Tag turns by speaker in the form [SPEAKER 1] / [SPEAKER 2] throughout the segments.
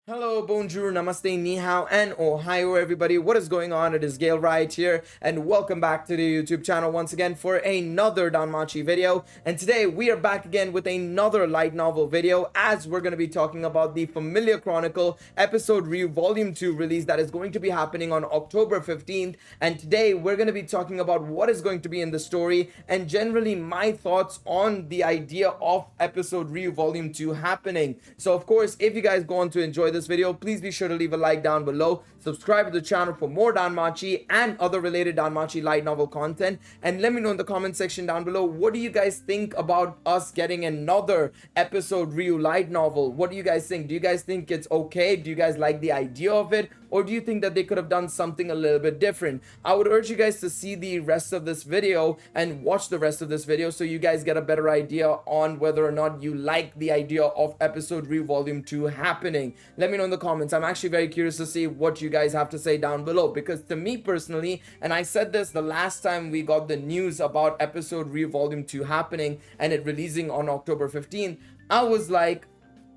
[SPEAKER 1] Hello, bonjour, namaste, ni hao, and ohio, everybody. What is going on? It is Galeriot here, and welcome back to the YouTube channel once again for another Danmachi video. And today we are back again with another light novel video, as we're going to be talking about the Familia Chronicle episode Ryu Volume 2 release that is going to be happening on October 15th. And today we're going to be talking about what is going to be in the story and generally my thoughts on the idea of episode Ryu Volume 2 happening. So, of course, if you guys go on to enjoy this video, please be sure to leave a like down below, subscribe to the channel for more Danmachi and other related Danmachi light novel content, and let me know in the comment section down below, what do you guys think about us getting another episode Ryu light novel? What do you guys think? Do you guys think it's okay? Do you guys like the idea of it? Or do you think that they could have done something a little bit different? I would urge you guys to see the rest of this video and watch the rest of this video so you guys get a better idea on whether or not you like the idea of episode Ryu Volume 2 happening. Let me know in the comments. I'm actually very curious to see what you guys have to say down below, because to me personally, and I said this the last time we got the news about episode Ryu Volume 2 happening and it releasing on October 15th, I was like,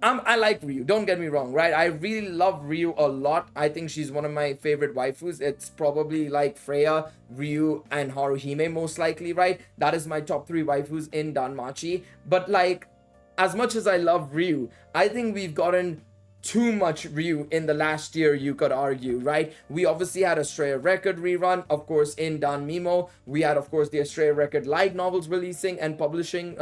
[SPEAKER 1] I like Ryu, don't get me wrong, right? I really love Ryu a lot. I think she's one of my favorite waifus. It's probably like Freya, Ryu, and Haruhime most likely, right? That is my top 3 waifus in Danmachi. But like, as much as I love Ryu, I think we've gotten too much Ryu in the last year, you could argue, right? We obviously had Astrea Record rerun, of course, in Dan Mimo. We had, of course, the Astrea Record light novels releasing and publishing,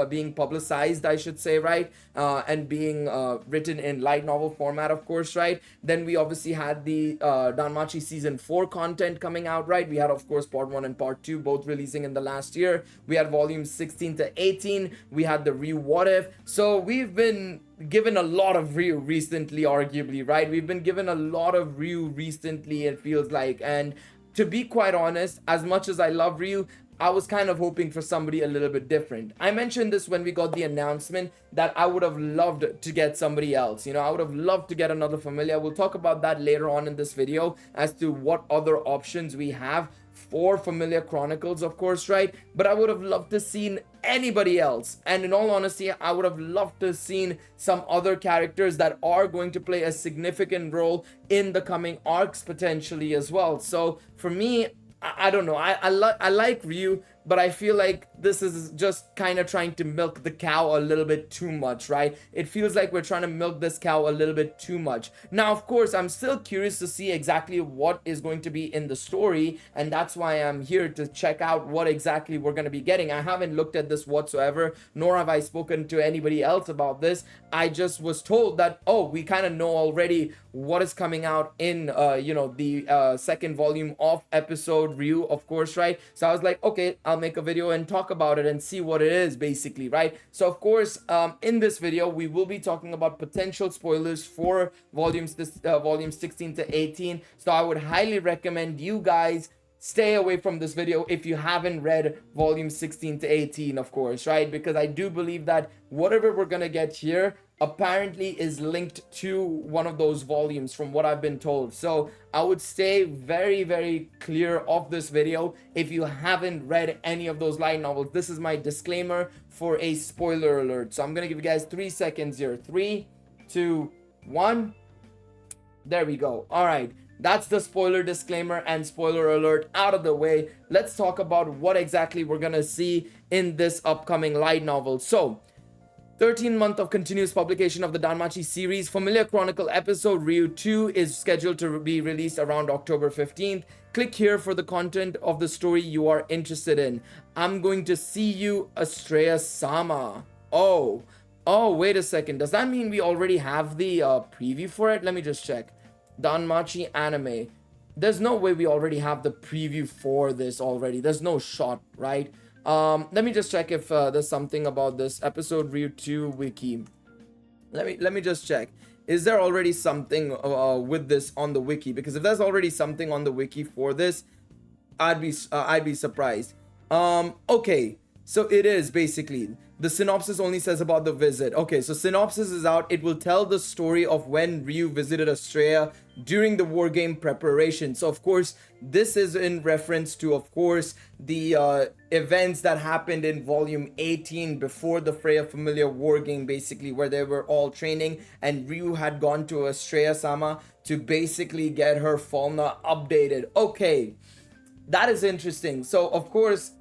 [SPEAKER 1] being publicized, I should say, right? And being written in light novel format, of course, right? Then we obviously had the Danmachi Season 4 content coming out, right? We had, of course, Part 1 and Part 2 both releasing in the last year. We had volumes 16 to 18. We had the Ryu What If. So we've been given a lot of Ryu recently, arguably, right? We've been given a lot of Ryu recently, it feels like. And to be quite honest, as much as I love Ryu, I was kind of hoping for somebody a little bit different. I mentioned this when we got the announcement that I would have loved to get somebody else. You know, I would have loved to get another Familia. We'll talk about that later on in this video as to what other options we have for Familia Chronicles, of course, right? But I would have loved to seen anybody else, and in all honesty, I would have loved to seen some other characters that are going to play a significant role in the coming arcs potentially as well. So for me, I don't know, I like Ryu, but I feel like this is just kind of trying to milk the cow a little bit too much, right? It feels like we're trying to milk this cow a little bit too much. Now, of course, I'm still curious to see exactly what is going to be in the story, and that's why I'm here to check out what exactly we're going to be getting. I haven't looked at this whatsoever, nor have I spoken to anybody else about this. I just was told that, oh, we kind of know already what is coming out in, the second volume of episode Ryu, of course, right? So I was like, okay, I'll make a video and talk about it and see what it is, basically, right? So of course, in this video we will be talking about potential spoilers for volumes 16 to 18. So I would highly recommend you guys stay away from this video if you haven't read volumes 16 to 18, of course, right? Because I do believe that whatever we're gonna get here apparently is linked to one of those volumes from what I've been told. So I would stay very, very clear of this video if you haven't read any of those light novels. This is my disclaimer for a spoiler alert. So I'm gonna give you guys 3 seconds here. 3, 2, 1. There we go. All right, that's the spoiler disclaimer and spoiler alert out of the way. Let's talk about what exactly we're gonna see in this upcoming light novel. So 13th month of continuous publication of the Danmachi series, Familia Chronicle episode Ryu 2 is scheduled to be released around October 15th. Click here for the content of the story you are interested in. I'm going to see you, Astrea-sama. Oh, wait a second. Does that mean we already have the preview for it? Let me just check. Danmachi anime. There's no way we already have the preview for this already. There's no shot, right? Let me just check if there's something about this episode Ryu 2 wiki. Let me just check. Is there already something with this on the wiki? Because if there's already something on the wiki for this, I'd be surprised. Okay, so it is basically The synopsis only says about the visit. Okay, so synopsis is out. It will tell the story of when Ryu visited Australia during the war game preparation. So of course, this is in reference to, of course, the events that happened in volume 18 before the Freya Familia war game, basically, where they were all training and Ryu had gone to Australia-sama to basically get her Falna updated. Okay, that is interesting. So of course,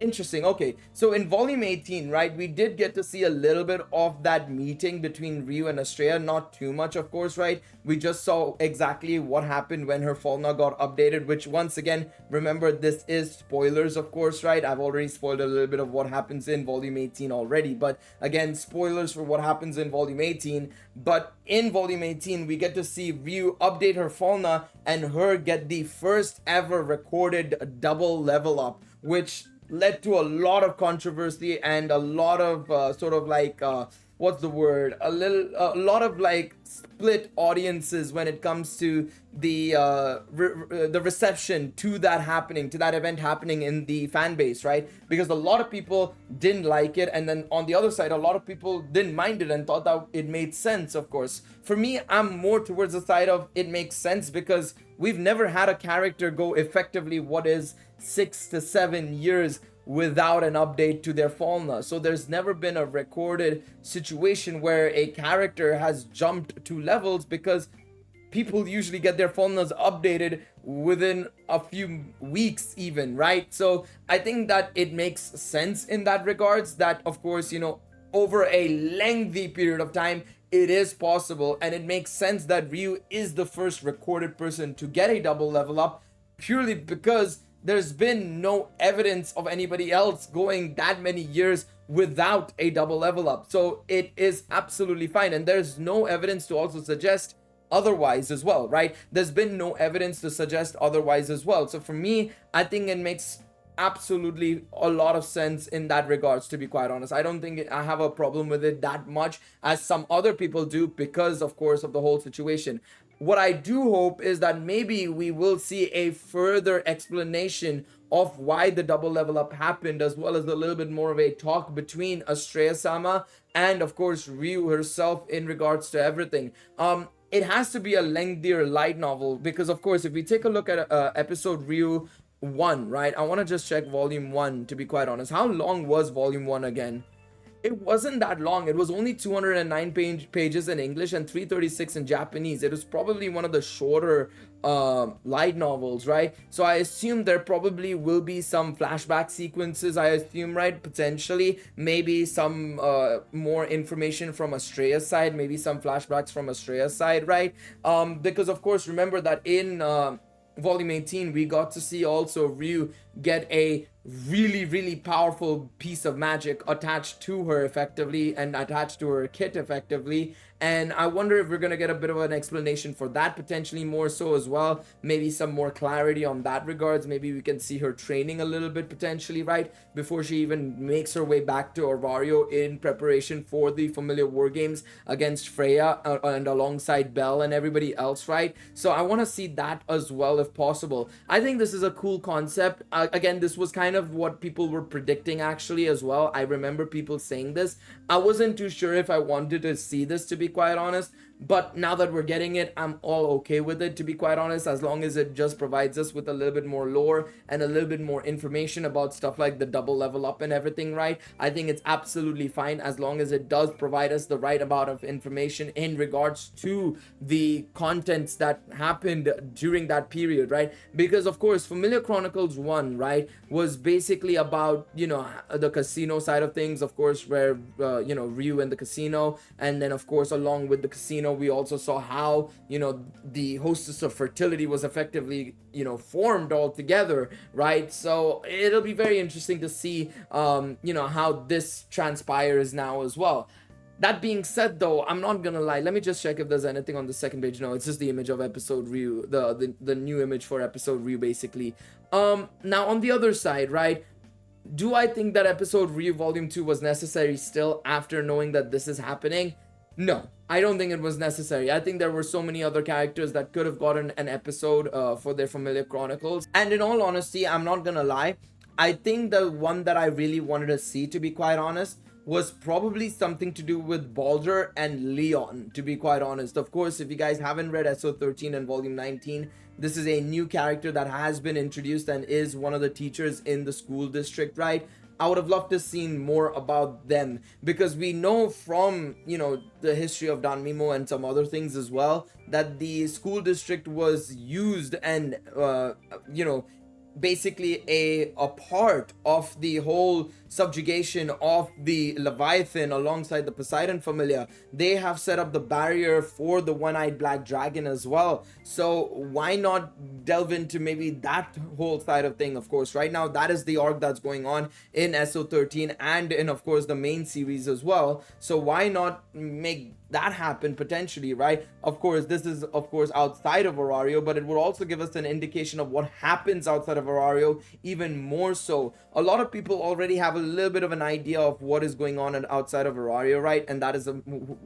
[SPEAKER 1] interesting. Okay, so in volume 18, right, we did get to see a little bit of that meeting between Ryu and Estrella. Not too much, of course, right? We just saw exactly what happened when her Falna got updated, which once again, remember, this is spoilers, of course, right? I've already spoiled a little bit of what happens in volume 18 already, but again, spoilers for what happens in volume 18. But in volume 18, we get to see Ryu update her Falna and her get the first ever recorded double level up, which led to a lot of controversy and a lot of sort of like what's the word, a lot of like split audiences when it comes to the reception to that happening, to that event happening in the fan base, right? Because a lot of people didn't like it, and then on the other side, a lot of people didn't mind it and thought that it made sense. Of course, for me, I'm more towards the side of it makes sense, because we've never had a character go effectively what is 6 to 7 years without an update to their Falna. So there's never been a recorded situation where a character has jumped 2 levels, because people usually get their Falnas updated within a few weeks even, right? So I think that it makes sense in that regards, that of course, you know, over a lengthy period of time, it is possible, and it makes sense that Ryu is the first recorded person to get a double level up, purely because there's been no evidence of anybody else going that many years without a double level up. So it is absolutely fine, and there's no evidence to also suggest otherwise as well, right? There's been no evidence to suggest otherwise as well. So for me, I think it makes absolutely a lot of sense in that regards, to be quite honest. I don't think I have a problem with it that much as some other people do, because of course of the whole situation. What I do hope is that maybe we will see a further explanation of why the double level up happened, as well as a little bit more of a talk between Estrella-sama and of course Ryu herself in regards to everything. It has to be a lengthier light novel, because of course if we take a look at episode Ryu 1, right? I want to just check volume 1, to be quite honest. How long was volume 1 again? It wasn't that long. It was only 209 pages in English and 336 in Japanese. It was probably one of the shorter light novels, right? So I assume there probably will be some flashback sequences, I assume, right? Potentially, maybe some more information from Estrella's side, maybe some flashbacks from Estrella's side, right? Because of course, remember that in volume 18, we got to see also Ryu get a really powerful piece of magic attached to her effectively, and attached to her kit effectively. And I wonder if we're gonna get a bit of an explanation for that, potentially more so as well. Maybe some more clarity on that regards. Maybe we can see her training a little bit potentially, right, before she even makes her way back to Orvario in preparation for the Familia War Games against Freya and alongside Belle and everybody else, right? So I want to see that as well if possible. I think this is a cool concept. Again, this was kind of what people were predicting actually as well. I remember people saying this. I wasn't too sure if I wanted to see this, to be quite honest, but now that we're getting it, I'm all okay with it, to be quite honest, as long as it just provides us with a little bit more lore and a little bit more information about stuff like the double level up and everything, right? I think it's absolutely fine as long as it does provide us the right amount of information in regards to the contents that happened during that period, right? Because of course Familia Chronicles 1, right, was basically about, you know, the casino side of things, of course, where you know, Ryu and the casino, and then of course along with the casino we also saw how, you know, the hostess of fertility was effectively, you know, formed all together, right? So it'll be very interesting to see you know, how this transpires now as well. That being said though, I'm not gonna lie, let me just check if there's anything on the second page. No, it's just the image of episode Ryu, the new image for episode Ryu basically. Now on the other side, right, do I think that episode Ryu Volume 2 was necessary still after knowing that this is happening? No, I don't think it was necessary. I think there were so many other characters that could have gotten an episode for their Familia Chronicles. And in all honesty, I'm not gonna lie, I think the one that I really wanted to see, to be quite honest, was probably something to do with Baldur and Leon, to be quite honest. Of course, if you guys haven't read SO13 and Volume 19, this is a new character that has been introduced and is one of the teachers in the school district, right? I would have loved to see more about them, because we know from, you know, the history of Danmimo and some other things as well, that the school district was used and, you know, basically a part of the whole subjugation of the Leviathan alongside the Poseidon Familia. They have set up the barrier for the one-eyed black dragon as well, so why not delve into maybe that whole side of thing? Of course, right now that is the arc that's going on in SO13 and in, of course, the main series as well, so why not make that happen potentially, right? Of course, this is of course outside of Orario, but it would also give us an indication of what happens outside of Orario even more so. A lot of people already have a little bit of an idea of what is going on outside of Orario, right? And that is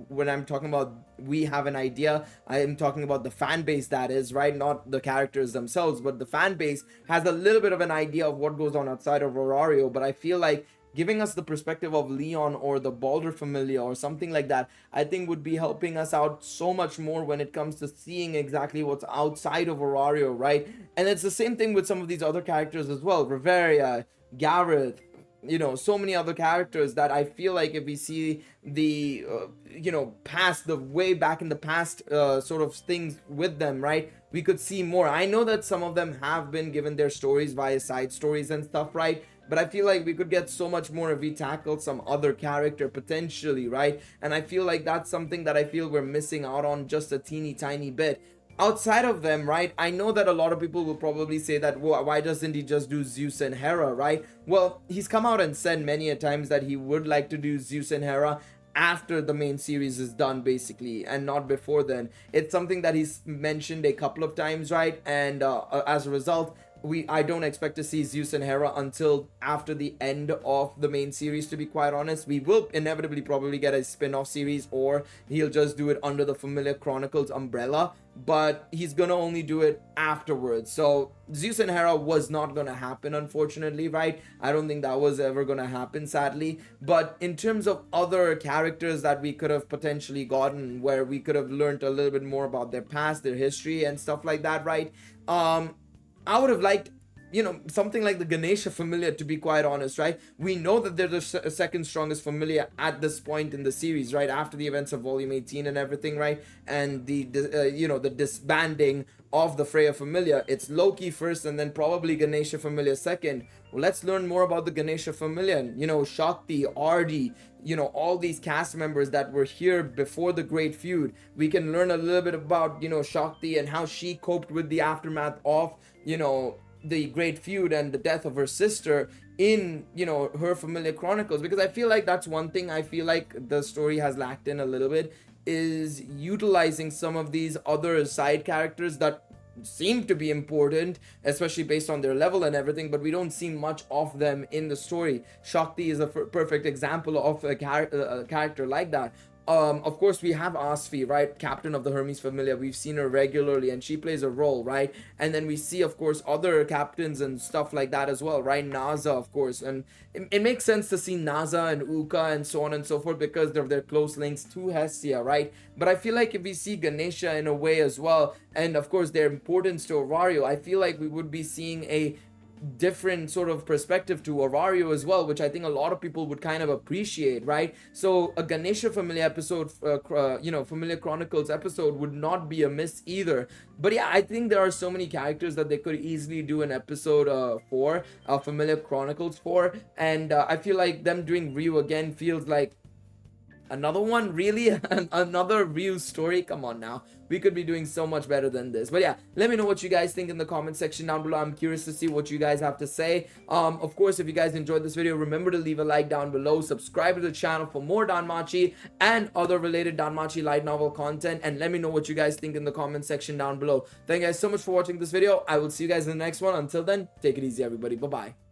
[SPEAKER 1] when I'm talking about we have an idea, I am talking about the fan base, that is, right? Not the characters themselves, but the fan base has a little bit of an idea of what goes on outside of Orario. But I feel like giving us the perspective of Leon or the Baldur Familia or something like that, I think would be helping us out so much more when it comes to seeing exactly what's outside of Orario, right? And it's the same thing with some of these other characters as well. Reveria, Gareth, you know, so many other characters that I feel like if we see the, you know, past, the way back in the past sort of things with them, right? We could see more. I know that some of them have been given their stories via side stories and stuff, right? But I feel like we could get so much more if we tackle some other character potentially, right? And I feel like that's something that I feel we're missing out on just a teeny tiny bit. Outside of them, right, I know that a lot of people will probably say that, well, why doesn't he just do Zeus and Hera, right? Well, he's come out and said many a times that he would like to do Zeus and Hera after the main series is done, basically, and not before then. It's something that he's mentioned a couple of times, right? And as a result, I don't expect to see Zeus and Hera until after the end of the main series, to be quite honest. We will inevitably probably get a spin-off series, or he'll just do it under the Familia Chronicles umbrella, but he's gonna only do it afterwards. So Zeus and Hera was not gonna happen, unfortunately, right? I don't think that was ever gonna happen, sadly. But in terms of other characters that we could have potentially gotten, where we could have learned a little bit more about their past, their history and stuff like that, right? I would have liked, you know, something like the Ganesha Familia, to be quite honest, right? We know that they're the second strongest Familia at this point in the series, right? After the events of Volume 18 and everything, right? And the you know, the disbanding of the Freya Familia. It's Loki first and then probably Ganesha Familia second. Well, let's learn more about the Ganesha Familia. You know, Shakti, Ardi, you know, all these cast members that were here before the Great Feud. We can learn a little bit about, you know, Shakti and how she coped with the aftermath of, you know, the Great Feud and the death of her sister in, you know, her Familia Chronicles. Because I feel like that's one thing I feel like the story has lacked in a little bit, is utilizing some of these other side characters that seem to be important, especially based on their level and everything, but we don't see much of them in the story. Shakti is a perfect example of a character like that. Of course, we have Asfi, right? Captain of the Hermes Familia. We've seen her regularly and she plays a role, right? And then we see, of course, other captains and stuff like that as well, right? Naza, of course. And it makes sense to see Naza and Uka and so on and so forth because of their close links to Hestia, right? But I feel like if we see Ganesha in a way as well, and of course their importance to Orario, I feel like we would be seeing a different sort of perspective to Orario as well, which I think a lot of people would kind of appreciate, right? So a Ganesha Familia episode, you know, Familia Chronicles episode would not be amiss either. But yeah, I think there are so many characters that they could easily do an episode for, Familia Chronicles for, and I feel like them doing Ryu again feels like another one, really? Another Ryu story? Come on now. We could be doing so much better than this. But yeah, let me know what you guys think in the comment section down below. I'm curious to see what you guys have to say. Of course, if you guys enjoyed this video, remember to leave a like down below. Subscribe to the channel for more Danmachi and other related Danmachi light novel content. And let me know what you guys think in the comment section down below. Thank you guys so much for watching this video. I will see you guys in the next one. Until then, take it easy, everybody. Bye-bye.